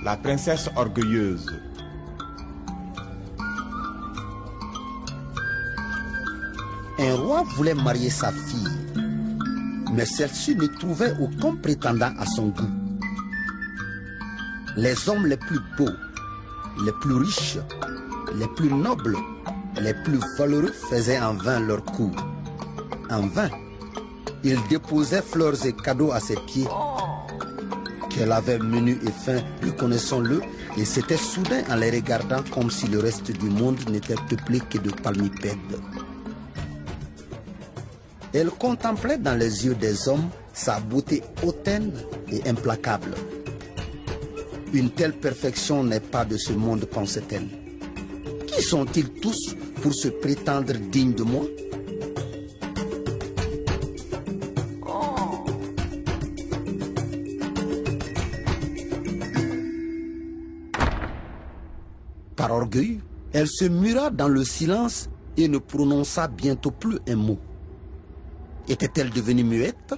La princesse orgueilleuse. Un roi voulait marier sa fille, mais celle-ci ne trouvait aucun prétendant à son goût. Les hommes les plus beaux, les plus riches, les plus nobles, les plus valeureux faisaient en vain leur cours. En vain, ils déposaient fleurs et cadeaux à ses pieds. Qu'elle avait menu et faim, reconnaissons-le, et c'était soudain en les regardant comme si le reste du monde n'était peuplé que de palmipèdes. Elle contemplait dans les yeux des hommes sa beauté hautaine et implacable. Une telle perfection n'est pas de ce monde, pensait-elle. Qui sont-ils tous pour se prétendre dignes de moi? Par orgueil, elle se mura dans le silence et ne prononça bientôt plus un mot. Était-elle devenue muette?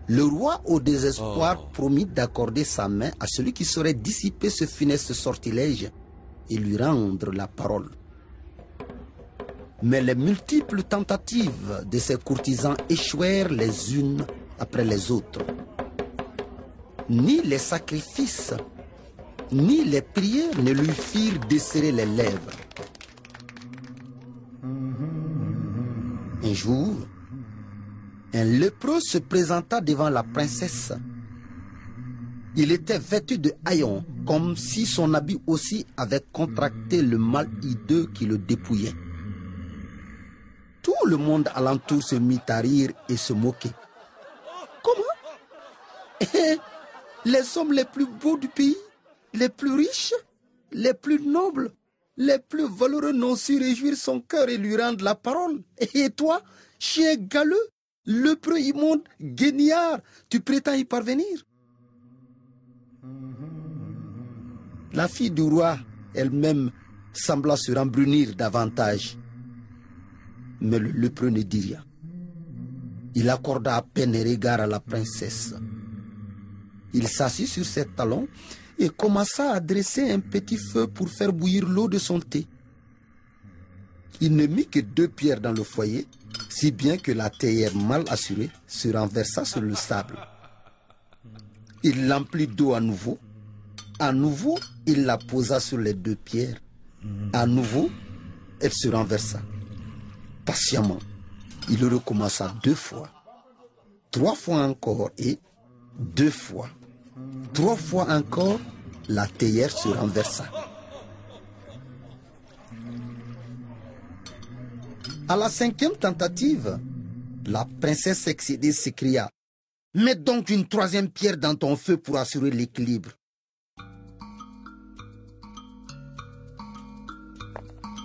Le roi, au désespoir, promit d'accorder sa main à celui qui saurait dissiper ce funeste sortilège et lui rendre la parole. Mais les multiples tentatives de ses courtisans échouèrent les unes après les autres. Ni les sacrifices, ni les prières ne lui firent desserrer les lèvres. Un jour, un lépreux se présenta devant la princesse. Il était vêtu de haillons, comme si son habit aussi avait contracté le mal hideux qui le dépouillait. Tout le monde alentour se mit à rire et se moquer. Comment? Les hommes les plus beaux du pays, les plus riches, les plus nobles, les plus valeureux n'ont su réjouir son cœur et lui rendre la parole. Et toi, chien galeux, lépreux immonde, guignard, tu prétends y parvenir? La fille du roi elle-même sembla se rembrunir davantage. Mais le lépreux ne dit rien. Il accorda à peine un regard à la princesse. Il s'assit sur ses talons et commença à dresser un petit feu pour faire bouillir l'eau de son thé. Il ne mit que 2 pierres dans le foyer, si bien que la théière mal assurée se renversa sur le sable. Il l'emplit d'eau à nouveau. À nouveau, il la posa sur les 2 pierres. À nouveau, elle se renversa. Patiemment, il recommença 2 fois. 3 fois encore et 2 fois. 3 fois encore, la théière se renversa. À la 5e tentative, la princesse excédée s'écria: « Mets donc une 3e pierre dans ton feu pour assurer l'équilibre. »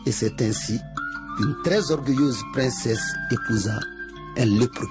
Et c'est ainsi qu'une très orgueilleuse princesse épousa un lépreux.